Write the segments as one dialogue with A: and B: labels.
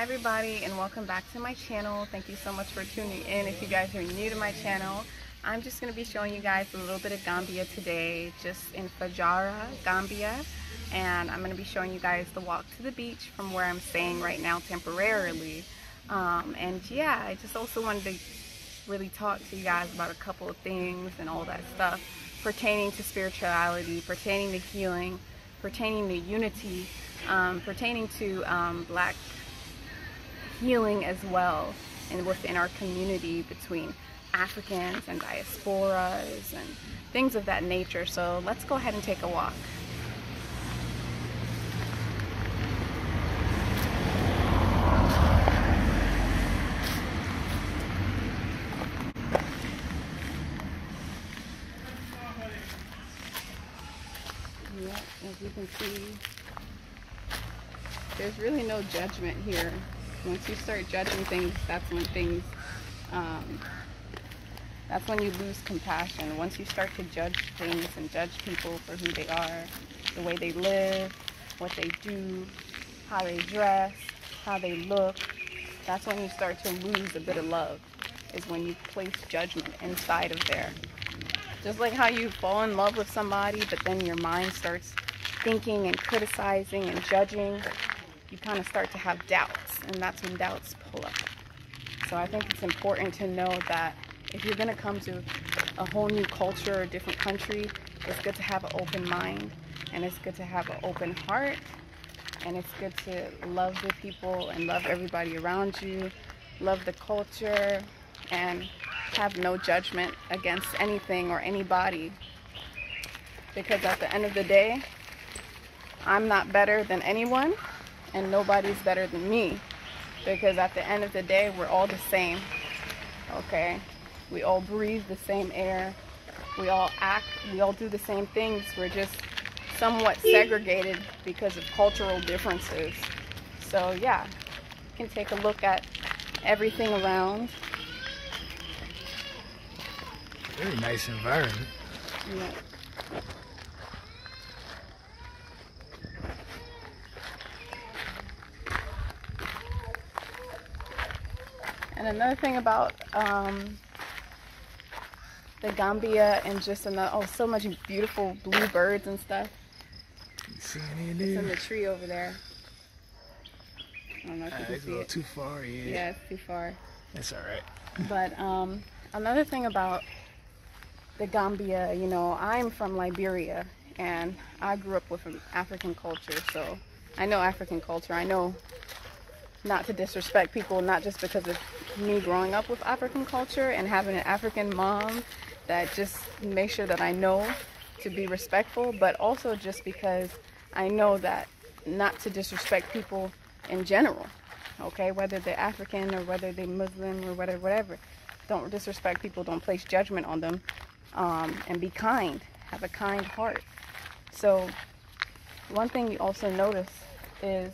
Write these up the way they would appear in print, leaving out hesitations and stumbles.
A: everybody, and welcome back to my channel. Thank you so much for tuning in. If you guys are new to my channel, I'm just going to be showing you guys a little bit of Gambia today, just in Fajara, Gambia. And I'm going to be showing you guys the walk to the beach from where I'm staying right now temporarily. And yeah, I just also wanted to really talk to you guys about a couple of things and all that stuff pertaining to spirituality, pertaining to healing, pertaining to unity, pertaining to Black healing as well, and within our community between Africans and diasporas and things of that nature. So let's go ahead and take a walk. Yeah, as you can see, there's really no judgment here. Once you start judging things, that's when you lose compassion. Once you start to judge things and judge people for who they are, the way they live, what they do, how they dress, how they look, that's when you start to lose a bit of love, is when you place judgment inside of there. Just like how you fall in love with somebody, but then your mind starts thinking and criticizing and judging, you kind of start to have doubts, and that's when doubts pull up. So I think it's important to know that if you're going to come to a whole new culture or a different country, it's good to have an open mind, and it's good to have an open heart, and it's good to love the people and love everybody around you, love the culture, and have no judgment against anything or anybody. Because at the end of the day, I'm not better than anyone, and nobody's better than me, because at the end of the day, we're all the same, okay? We all breathe the same air, we all act, we all do the same things. We're just somewhat segregated because of cultural differences. So yeah, you can take a look at everything around.
B: Very nice environment.
A: Yeah. And another thing about the Gambia, and just so much beautiful blue birds and stuff.
B: You see any of
A: It's in the tree over there. I don't know if you can
B: it's
A: see
B: a little
A: it.
B: too far, yeah.
A: Yeah, it's too far.
B: That's alright.
A: But another thing about the Gambia, you know, I'm from Liberia, and I grew up with an African culture, so I know African culture. I know not to disrespect people, not just because of me growing up with African culture and having an African mom that just makes sure that I know to be respectful, but also just because I know that not to disrespect people in general, okay? Whether they're African or whether they're Muslim or whatever. Don't disrespect people, don't place judgment on them, and be kind, have a kind heart. So one thing you also notice is,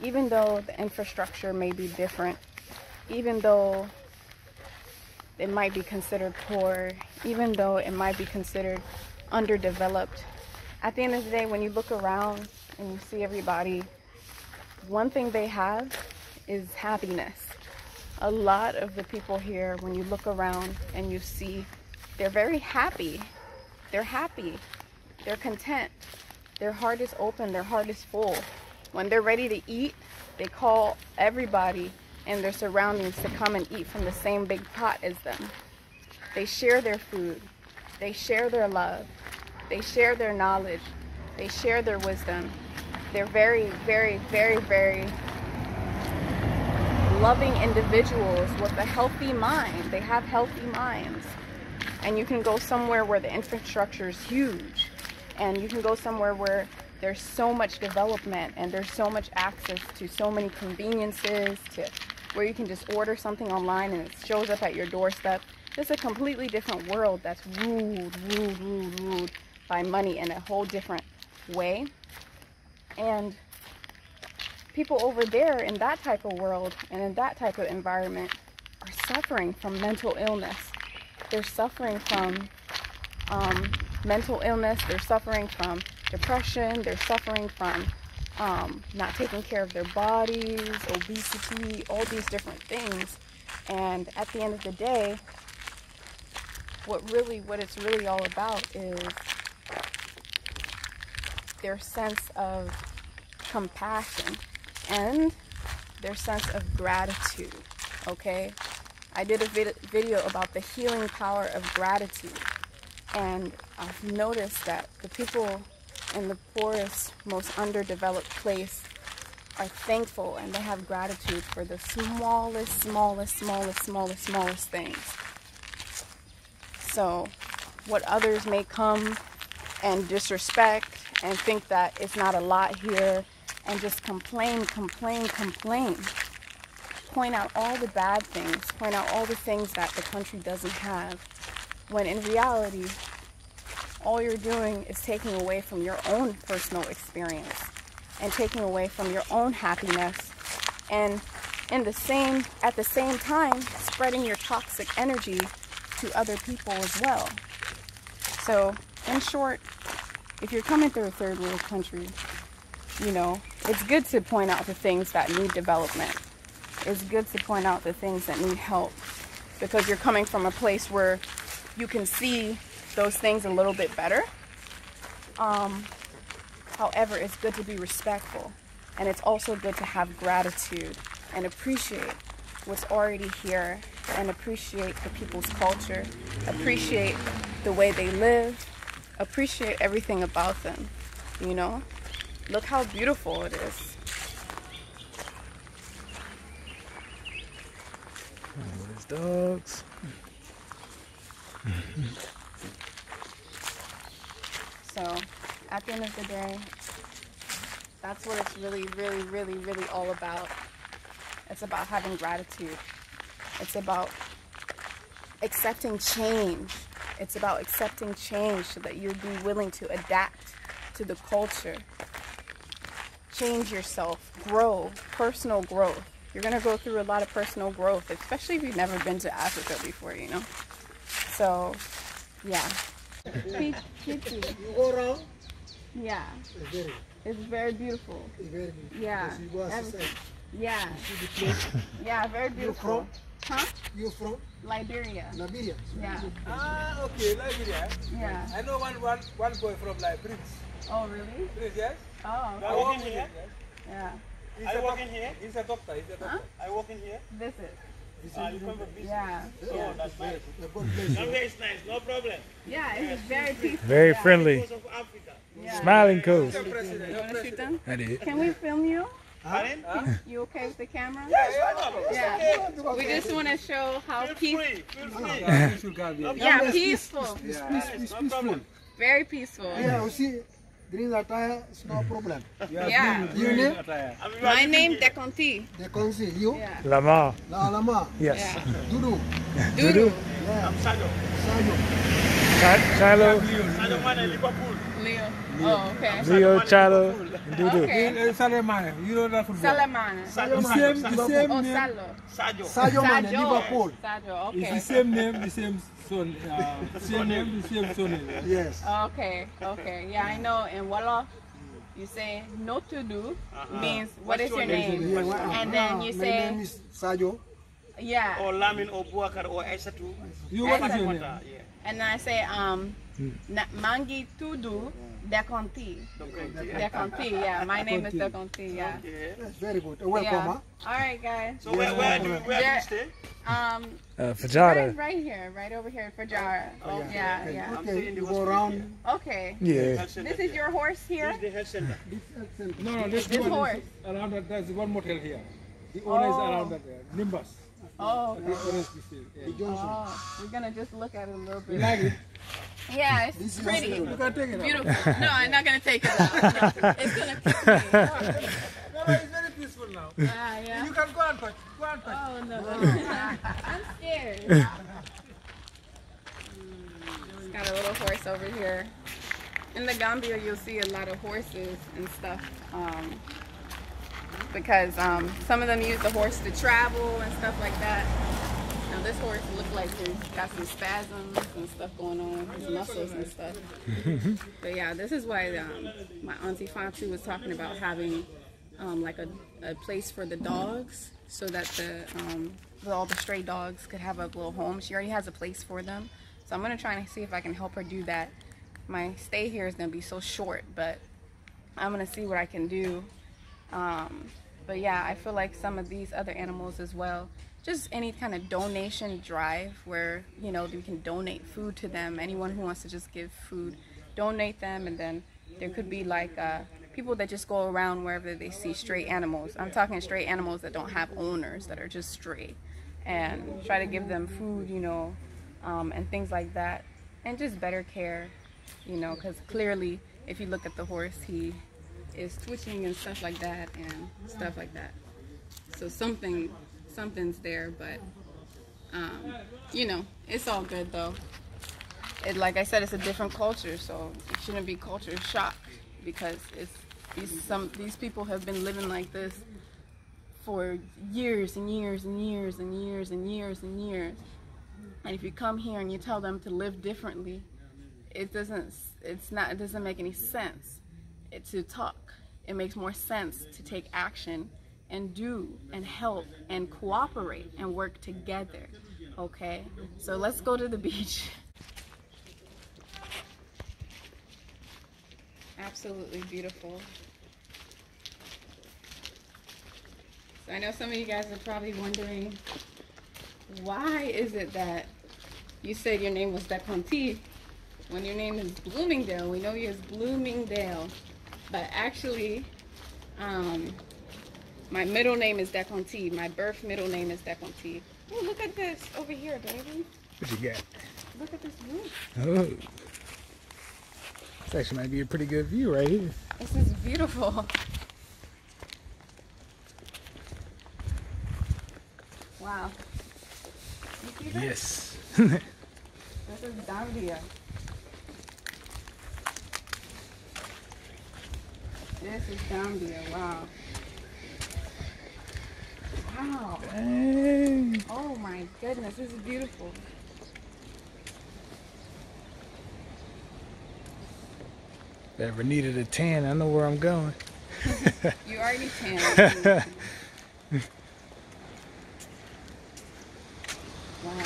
A: even though the infrastructure may be different, even though it might be considered poor, even though it might be considered underdeveloped, at the end of the day, when you look around and you see everybody, one thing they have is happiness. A lot of the people here, when you look around and you see, they're very happy. They're happy. They're content. Their heart is open. Their heart is full. When they're ready to eat, they call everybody in their surroundings to come and eat from the same big pot as them. They share their food. They share their love. They share their knowledge. They share their wisdom. They're very, very, very, very loving individuals with a healthy mind. They have healthy minds. And you can go somewhere where the infrastructure is huge, and you can go somewhere where there's so much development and there's so much access to so many conveniences, to where you can just order something online and it shows up at your doorstep. It's a completely different world that's ruled by money in a whole different way. And people over there in that type of world and in that type of environment are suffering from mental illness. They're suffering from mental illness. They're suffering from depression. They're suffering from not taking care of their bodies, obesity, all these different things. And at the end of the day, what it's really all about is their sense of compassion and their sense of gratitude. Okay, I did a video about the healing power of gratitude, and I've noticed that the people in the poorest, most underdeveloped place are thankful, and they have gratitude for the smallest things. So what others may come and disrespect and think that it's not a lot here and just complain, point out all the bad things, point out all the things that the country doesn't have, when in reality all you're doing is taking away from your own personal experience and taking away from your own happiness, and at the same time spreading your toxic energy to other people as well. So in short, if you're coming through a third world country, you know, it's good to point out the things that need development. It's good to point out the things that need help, because you're coming from a place where you can see those things a little bit better. However, it's good to be respectful, and it's also good to have gratitude and appreciate what's already here, and appreciate the people's culture, appreciate the way they live, appreciate everything about them, you know? Look how beautiful it is.
B: With his dogs.
A: So, at the end of the day, that's what it's really all about. It's about having gratitude. It's about accepting change. It's about accepting change so that you'll be willing to adapt to the culture. Change yourself, grow, personal growth. You're going to go through a lot of personal growth, especially if you've never been to Africa before, you know. So, yeah.
C: You go around?
A: Yeah. It's very beautiful.
C: It's very beautiful.
A: Yeah.
C: Yes, you go outside.
A: Yeah.
C: You see the place?
A: Yeah, very beautiful. Huh?
C: You're from
A: Liberia.
C: Liberia?
A: Yeah.
D: Ah, okay, Liberia.
A: Yeah.
D: I know one boy from Liberia.
A: Oh, really?
D: Prince, yes?
A: Oh,
D: I work in here.
A: yeah.
D: I work in here. He's a doctor. He's a doctor.
A: Huh?
D: I work in here.
A: This is.
D: You come from business.
A: Yeah.
D: Oh, that's nice.
C: A good place.
D: Gambia is nice. No problem.
A: Yeah, it's very peaceful.
B: Very
A: Yeah.
B: friendly.
D: Because of Africa.
A: Yeah.
B: Smiling coast.
D: Mr. President.
A: You want to shoot them?
B: I did.
A: Can we film you?
D: Pardon?
A: You okay with the camera?
D: Yes, no problem.
A: Yeah. We just want to show how
D: Feel
A: peaceful.
D: free. Feel free.
A: Yeah, peaceful.
C: It's peaceful.
A: Very peaceful.
C: Yeah, you see, green attire is no problem.
A: Yeah.
C: Your name?
A: My name Deconti.
C: They can see you.
A: Yeah.
B: Lamar.
C: La Alama.
B: Yes.
A: Yeah.
C: Dudu.
B: Dudu.
C: Yeah.
D: I'm Sajo.
C: Sayo.
B: Chilo.
D: Sajo man in Liverpool.
A: Leo. Oh, okay.
B: Leo, Chilo, and Dudu.
A: Okay.
D: Salemana. You know that football?
A: Salamana.
D: Sajo
C: The
D: man.
C: same
A: Oh,
C: name.
A: Salo.
D: Sajo.
C: Sayo man,
A: Sajo.
C: Liverpool.
A: Sajo,
E: It's
A: okay.
E: the same name, the same son. Same name, the same son.
C: Yes.
A: Okay, okay. Yeah, I know in Wolof, you say no to do means what is your name?
C: Yeah, well,
A: And then you
C: my
A: say,
C: name is Sayo.
A: yeah.
D: Or Lamin or Buakar or Aisatu.
E: You what is your name?
D: Yeah.
A: And then I say, Mangi Tudu Deconti. Deconti, yeah. My name is Deconti, yeah.
D: Okay.
C: Yes, very good. Welcome,
A: Yeah.
C: huh?
A: All right, guys.
D: So where do you stay?
B: Fajada.
A: Right here, right over here, Fajara. Oh, yeah, yeah.
C: Okay, you go around.
A: Okay.
B: Yeah.
A: This is your horse here?
D: The health center.
E: No, this
A: This
E: one
A: horse.
E: is around that. There's one motel here. The owner is around that. Nimbus.
A: Oh,
E: The owner is this here. Yeah.
A: oh. We're gonna just look at it a little
E: You
A: bit.
E: like it?
A: Yeah,
C: This
A: it's
C: is
A: pretty.
E: You can take it out.
A: Beautiful. No, I'm not gonna take it out. No, it's gonna kick me.
D: No, it's very peaceful now.
A: Yeah.
D: You can go and touch. Go and touch.
A: Oh no, I'm scared. It's got a little horse over here. In the Gambia, you'll see a lot of horses and stuff. Because some of them use the horse to travel and stuff like that. Now this horse looked like he's got some spasms and stuff going on, his muscles and stuff. But yeah, this is why my auntie Fatu was talking about having like a place for the dogs, so that all the stray dogs could have a little home. She already has a place for them. So I'm gonna try and see if I can help her do that. My stay here is gonna be so short, but I'm gonna see what I can do. But yeah, I feel like some of these other animals as well, just any kind of donation drive where, you know, we can donate food to them. Anyone who wants to just give food, donate them. And then there could be like people that just go around wherever they see stray animals. I'm talking stray animals that don't have owners, that are just stray, and try to give them food, you know, and things like that, and just better care, you know, because clearly if you look at the horse, he is twitching and stuff like that and stuff like that. So something's there, but you know, it's all good though. Like I said, it's a different culture, so it shouldn't be culture shock, because these people have been living like this for years and years and years and years and years and years. And if you come here and you tell them to live differently, it doesn't make any sense to talk. It makes more sense to take action and do and help and cooperate and work together. Okay, so let's go to the beach. Absolutely beautiful. So I know some of you guys are probably wondering, why is it that you said your name was Deconti when your name is Bloomingdale? We know you as Bloomingdale, but actually my middle name is Deconti. My birth middle name is Deconti. Oh, look at this over here, baby.
B: What you got?
A: Look at this roof.
B: Oh. This actually might be a pretty good view right here.
A: This is beautiful. Wow. You see this?
B: Yes.
A: This is Gambia. This is Gambia. Wow. Wow.
B: Dang.
A: Oh my goodness, this is beautiful.
B: If I ever needed a tan, I know where I'm going.
A: You already tan. Wow.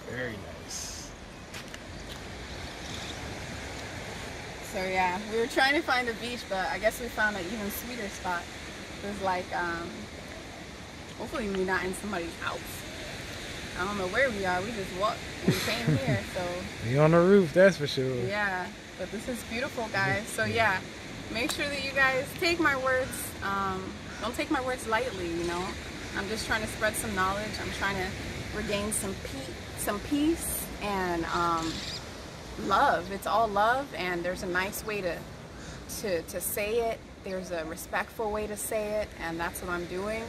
B: Very nice.
A: So yeah, we were trying to find a beach, but I guess we found an even sweeter spot. It was like, hopefully we're not in somebody's house. I don't know where we are. We just walked and came here, so.
B: We on the roof, that's for sure.
A: Yeah, but this is beautiful, guys. So yeah, make sure that you guys take my words. Don't take my words lightly, you know. I'm just trying to spread some knowledge. I'm trying to regain some peace and love. It's all love, and there's a nice way to say it. There's a respectful way to say it, and that's what I'm doing,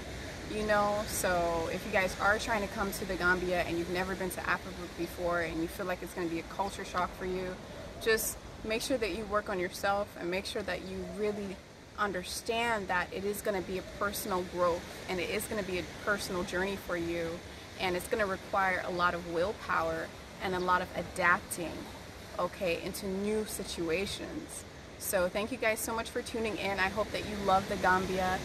A: you know. So if you guys are trying to come to the Gambia and you've never been to Africa before and you feel like it's going to be a culture shock for you, just make sure that you work on yourself and make sure that you really understand that it is going to be a personal growth and it is going to be a personal journey for you, and it's going to require a lot of willpower and a lot of adapting, okay, into new situations. So thank you guys so much for tuning in. I hope that you love the Gambia,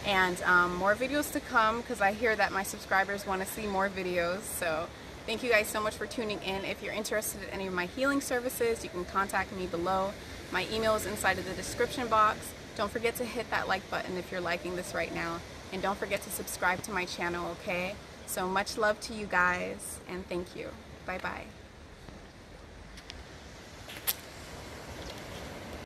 A: and more videos to come, because I hear that my subscribers want to see more videos. So thank you guys so much for tuning in. If you're interested in any of my healing services, you can contact me below. My email is inside of the description box. Don't forget to hit that like button if you're liking this right now, and don't forget to subscribe to my channel, okay? So much love to you guys, and thank you. Bye bye.